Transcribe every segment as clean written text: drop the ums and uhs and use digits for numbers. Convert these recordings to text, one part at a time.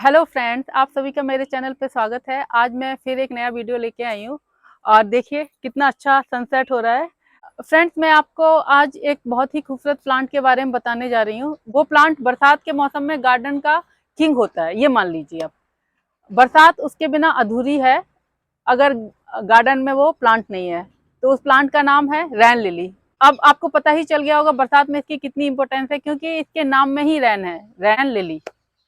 Hello friends, आप सभी का मेरे चैनल पे स्वागत है। आज मैं फिर एक नया वीडियो लेके आई हूँ और देखिए कितना अच्छा सनसेट हो रहा है। फ्रेंड्स, मैं आपको आज एक बहुत ही खूबसूरत प्लांट के बारे में बताने जा रही हूँ। वो प्लांट बरसात के मौसम में गार्डन का किंग होता है, ये मान लीजिए आप। बरसात उसके बिना अधूरी है अगर गार्डन में वो प्लांट नहीं है। तो उस प्लांट का नाम है रैन लिली। अब आपको पता ही चल गया होगा बरसात में इसकी कितनी इंपॉर्टेंस है, क्योंकि इसके नाम में ही रैन है, रैन लिली।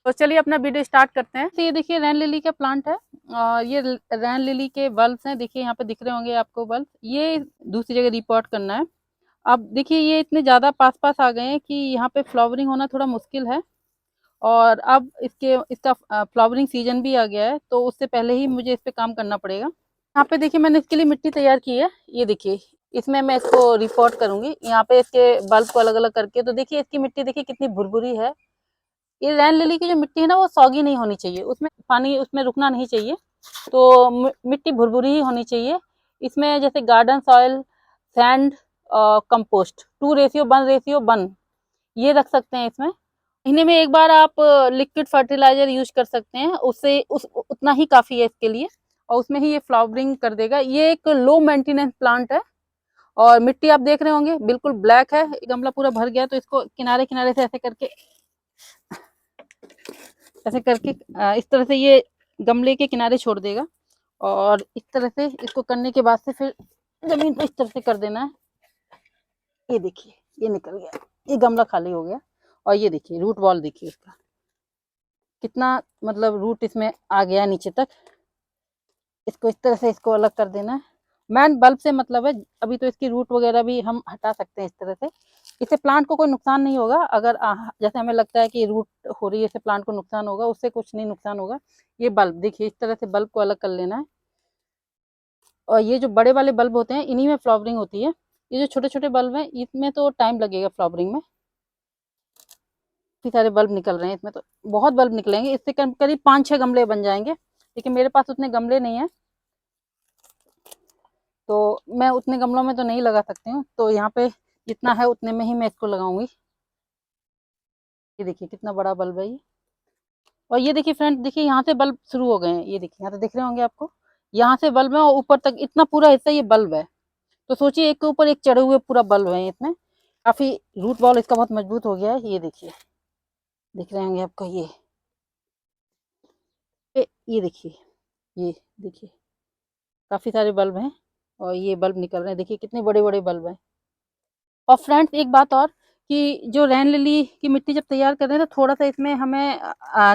तो चलिए अपना वीडियो स्टार्ट करते हैं। तो ये देखिए रैन लिली का प्लांट है और ये रैन लिली के बल्ब्स हैं। देखिए यहाँ पे दिख रहे होंगे आपको बल्ब। ये दूसरी जगह रिपोर्ट करना है। अब देखिए ये इतने ज़्यादा पास पास आ गए हैं कि यहाँ पे फ्लावरिंग होना थोड़ा मुश्किल है। और अब इसका फ्लावरिंग सीजन भी आ गया है, तो उससे पहले ही मुझे इस पे काम करना पड़ेगा। यहाँ पे देखिए मैंने इसके लिए मिट्टी तैयार की है। ये देखिए इसमें मैं इसको रिपोर्ट करूंगी यहाँ पे इसके बल्ब को अलग अलग करके। तो देखिए इसकी मिट्टी देखिए कितनी भुरभुरी है। ये रैन लिली की जो मिट्टी है ना, वो सौगी नहीं होनी चाहिए, उसमें पानी उसमें रुकना नहीं चाहिए। तो मिट्टी भुरभुरी ही होनी चाहिए। इसमें जैसे गार्डन सॉइल, सैंड, कंपोस्ट 2:1 ये रख सकते हैं इसमें। महीने में एक बार आप लिक्विड फर्टिलाइजर यूज कर सकते हैं, उससे उतना ही काफी है इसके लिए। और उसमें ही ये फ्लावरिंग कर देगा। ये एक लो मेंटेनेंस प्लांट है। और मिट्टी आप देख रहे होंगे बिल्कुल ब्लैक है। गमला पूरा भर गया, तो इसको किनारे किनारे से ऐसे करके इस तरह से ये गमले के किनारे छोड़ देगा। और इस तरह से इसको करने के बाद से फिर जमीन पर इस तरह से कर देना है। ये देखिए ये निकल गया, ये गमला खाली हो गया। और ये देखिए रूट बॉल देखिए इसका कितना, मतलब रूट इसमें आ गया नीचे तक। इसको इस तरह से इसको अलग कर देना है। मैन बल्ब से मतलब है। अभी तो इसकी रूट वगैरह भी हम हटा सकते हैं इस तरह से। इससे प्लांट को कोई नुकसान नहीं होगा। अगर जैसे हमें लगता है कि रूट हो रही है, इससे प्लांट को नुकसान होगा, उससे कुछ नहीं नुकसान होगा। ये बल्ब देखिए इस तरह से बल्ब को अलग कर लेना है। और ये जो बड़े वाले बल्ब होते हैं इन्हीं में फ्लावरिंग होती है। ये जो छोटे छोटे बल्ब हैं इसमें तो टाइम लगेगा फ्लावरिंग में। काफी सारे बल्ब निकल रहे हैं इसमें, तो बहुत बल्ब निकलेंगे। इससे करीब 5-6 गमले बन जाएंगे, लेकिन मेरे पास उतने गमले नहीं है, तो मैं उतने गमलों में तो नहीं लगा सकती हूँ। तो यहाँ पे जितना है उतने में ही मैं इसको लगाऊंगी। ये देखिए कितना बड़ा बल्ब है ये। और ये देखिए फ्रेंड, देखिए यहाँ से बल्ब शुरू हो गए हैं। ये देखिए यहाँ से दिख रहे होंगे आपको, यहाँ से बल्ब है और ऊपर तक इतना पूरा हिस्सा ये बल्ब है। तो सोचिए एक के ऊपर एक चढ़े हुए पूरा बल्ब है इसमें। काफी रूट बॉल इसका बहुत मजबूत हो गया है। ये देखिए दिख रहे होंगे आपको ये देखिए, ये देखिए काफी सारे बल्ब हैं। और ये बल्ब निकल रहे हैं, देखिए कितने बड़े बड़े बल्ब हैं। और फ्रेंड्स एक बात और, कि जो रैन लिली की मिट्टी जब तैयार कर रहे हैं तो थोड़ा सा इसमें हमें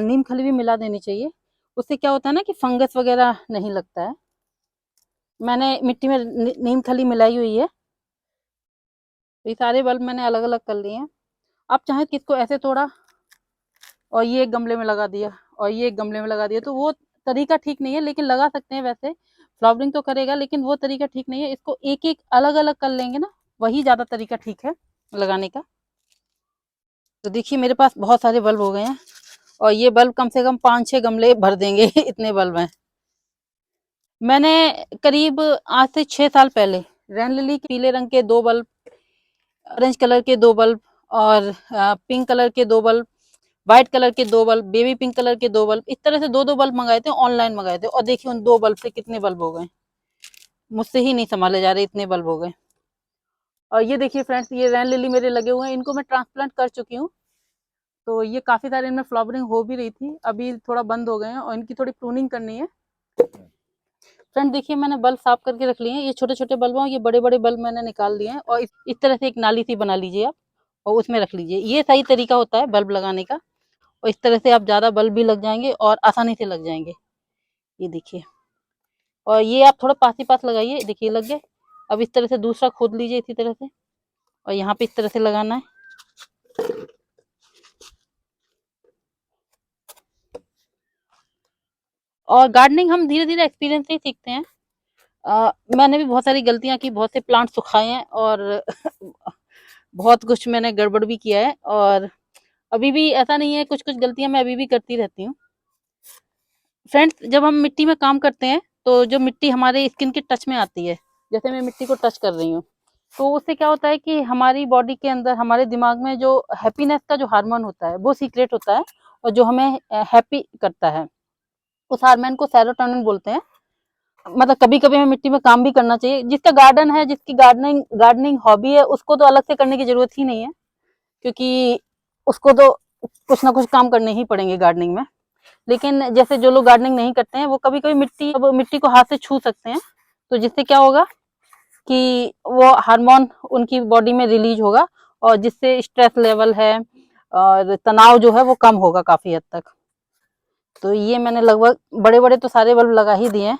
नीम खली भी मिला देनी चाहिए। उससे क्या होता है ना कि फंगस वगैरह नहीं लगता है। मैंने मिट्टी में नीम खली मिलाई हुई है। तो ये सारे बल्ब मैंने अलग अलग कर लिए हैं। आप चाहें कि इसको ऐसे तोड़ा और ये एक गमले में लगा दिया और ये एक गमले में लगा दिया, तो वो तरीका ठीक नहीं है। लेकिन लगा सकते हैं वैसे, फ्लावरिंग तो करेगा, लेकिन वो तरीका ठीक नहीं है। इसको एक एक अलग अलग कर लेंगे ना, वही ज्यादा तरीका ठीक है लगाने का। तो देखिए मेरे पास बहुत सारे बल्ब हो गए हैं और ये बल्ब कम से कम 5-6 गमले भर देंगे इतने बल्ब हैं। मैंने करीब आज से 6 साल पहले रैन लिली के पीले रंग के 2 बल्ब, ऑरेंज कलर के 2 बल्ब और पिंक कलर के 2 बल्ब, व्हाइट कलर के 2 बल्ब, बेबी पिंक कलर के 2 बल्ब, इस तरह से 2-2 बल्ब मंगाए थे, ऑनलाइन मंगाए थे। और देखिए उन 2 बल्ब से कितने बल्ब हो गए। मुझसे ही नहीं संभाले जा रहे, इतने बल्ब हो गए। और ये देखिए फ्रेंड्स, ये रैन लिली मेरे लगे हुए हैं, इनको मैं ट्रांसप्लांट कर चुकी हूँ। तो ये काफी सारे इनमें फ्लावरिंग हो भी रही थी, अभी थोड़ा बंद हो गए हैं और इनकी थोड़ी प्रूनिंग करनी है। फ्रेंड देखिए मैंने बल्ब साफ करके रख लिए हैं। ये छोटे छोटे बल्ब हैं, ये बड़े बड़े बल्ब मैंने निकाल दिए हैं। और इस तरह से एक नाली सी बना लीजिए आप और उसमें रख लीजिए। ये सही तरीका होता है बल्ब लगाने का। और इस तरह से आप ज्यादा बल्ब भी लग जाएंगे और आसानी से लग जाएंगे। ये देखिए, और ये आप थोड़ा पास ही पास लगाइए, देखिए लग गए। अब इस तरह से दूसरा खोद लीजिए इसी तरह से, और यहाँ पे इस तरह से लगाना है। और गार्डनिंग हम धीरे धीरे एक्सपीरियंस से ही सीखते हैं। मैंने भी बहुत सारी गलतियां की, बहुत से प्लांट सुखाए हैं और बहुत कुछ मैंने गड़बड़ भी किया है। और अभी भी ऐसा नहीं है, कुछ कुछ गलतियां मैं अभी भी करती रहती हूँ। फ्रेंड्स जब हम मिट्टी में काम करते हैं तो जो मिट्टी हमारे स्किन के टच में आती है, जैसे मैं मिट्टी को टच कर रही हूँ, तो उससे क्या होता है कि हमारी बॉडी के अंदर, हमारे दिमाग में जो हैप्पीनेस का जो हार्मोन होता है वो सीक्रेट होता है। और जो हमें हैप्पी करता है, उस हार्मोन को सेरोटोनिन बोलते हैं। मतलब कभी कभी हमें मिट्टी में काम भी करना चाहिए। जिसका गार्डन है, जिसकी गार्डनिंग गार्डनिंग हॉबी है, उसको तो अलग से करने की जरूरत ही नहीं है, क्योंकि उसको तो कुछ ना कुछ काम करने ही पड़ेंगे गार्डनिंग में। लेकिन जैसे जो लोग गार्डनिंग नहीं करते हैं, वो कभी कभी मिट्टी को हाथ से छू सकते हैं, तो जिससे क्या होगा कि वो हार्मोन उनकी बॉडी में रिलीज होगा, और जिससे स्ट्रेस लेवल है और तनाव जो है वो कम होगा काफी हद तक। तो ये मैंने लगभग बड़े बड़े तो सारे बल्ब लगा ही दिए हैं।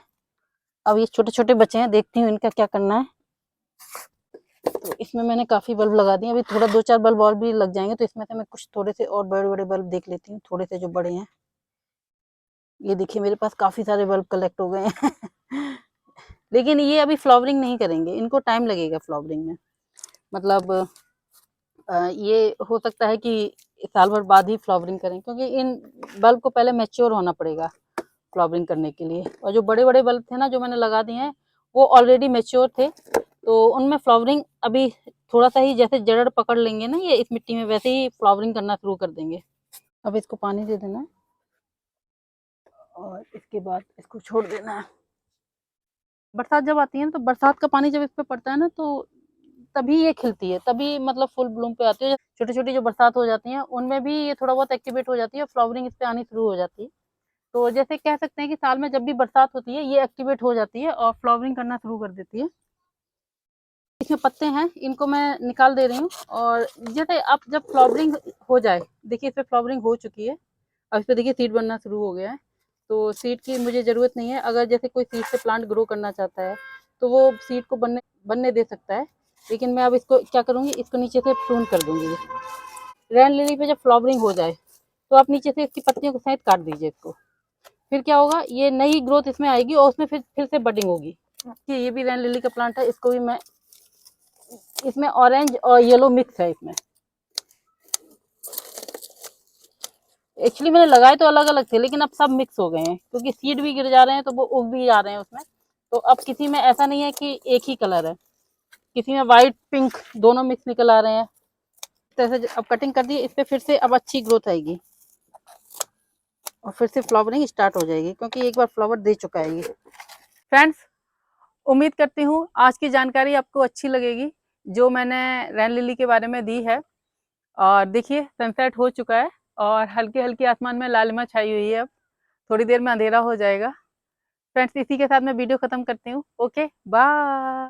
अब ये छोटे छोटे बचे हैं, देखती हूँ इनका क्या करना है। तो इसमें मैंने काफी बल्ब लगा दिए, अभी थोड़ा 2-4 बल्ब और भी लग जाएंगे, तो इसमें से मैं कुछ थोड़े से और बड़े बड़े बल्ब देख लेती हूँ, थोड़े से जो बड़े हैं। ये देखिए मेरे पास काफी सारे बल्ब कलेक्ट हो गए हैं लेकिन ये अभी फ्लावरिंग नहीं करेंगे, इनको टाइम लगेगा फ्लावरिंग में। मतलब ये हो सकता है कि साल भर बाद ही फ्लावरिंग करें, क्योंकि इन बल्ब को पहले मैच्योर होना पड़ेगा फ्लावरिंग करने के लिए। और जो बड़े बड़े बल्ब थे ना, जो मैंने लगा दिए हैं, वो ऑलरेडी मैच्योर थे, तो उनमें फ्लावरिंग अभी थोड़ा सा ही जैसे जड़ पकड़ लेंगे ना ये इस मिट्टी में, वैसे ही फ्लावरिंग करना शुरू कर देंगे। अब इसको पानी दे देना है और इसके बाद इसको छोड़ देना है। बरसात जब आती है ना, तो बरसात का पानी जब इस पे पड़ता है ना, तो तभी ये खिलती है, तभी मतलब फुल ब्लूम पे आती है। छोटी छोटी जो बरसात हो जाती है, उनमें भी ये थोड़ा बहुत एक्टिवेट हो जाती है, फ्लावरिंग इस पे आनी शुरू हो जाती है। तो जैसे कह सकते हैं कि साल में जब भी बरसात होती है, ये एक्टिवेट हो जाती है और फ्लावरिंग करना शुरू कर देती है। इसमें पत्ते हैं, इनको मैं निकाल दे रही हूँ। और जैसे अब जब फ्लावरिंग हो जाए, देखिए इस पे फ्लावरिंग हो चुकी है, अब इस पे देखिए सीड बनना शुरू हो गया है। तो सीड की मुझे ज़रूरत नहीं है। अगर जैसे कोई सीड से प्लांट ग्रो करना चाहता है, तो वो सीड को बनने दे सकता है। लेकिन मैं अब इसको क्या करूँगी, इसको नीचे से प्रून कर दूंगी। रेन लिली पे जब फ्लावरिंग हो जाए, तो आप नीचे से इसकी पत्तियों को सहित काट दीजिए इसको। फिर क्या होगा, ये नई ग्रोथ इसमें आएगी और उसमें फिर से बडिंग होगी। ये भी रेन लिली का प्लांट है, इसको भी मैं, इसमें ऑरेंज और येलो मिक्स है इसमें। एक्चुअली मैंने लगाए तो अलग अलग थे, लेकिन अब सब मिक्स हो गए हैं, क्योंकि सीड भी गिर जा रहे हैं, तो वो उग भी जा रहे हैं उसमें। तो अब किसी में ऐसा नहीं है कि एक ही कलर है, किसी में व्हाइट पिंक दोनों मिक्स निकल आ रहे हैं। जैसे अब कटिंग कर दी, इस पे फिर से अब अच्छी ग्रोथ आएगी और फिर से फ्लावरिंग स्टार्ट हो जाएगी, क्योंकि एक बार फ्लावर दे चुका है ये। फ्रेंड्स, उम्मीद करती हूँ आज की जानकारी आपको अच्छी लगेगी, जो मैंने रेन लिली के बारे में दी है। और देखिए सनसेट हो चुका है और हल्की हल्की आसमान में लालिमा छाई हुई है। अब थोड़ी देर में अंधेरा हो जाएगा। फ्रेंड्स, इसी के साथ मैं वीडियो खत्म करती हूँ। Okay, bye.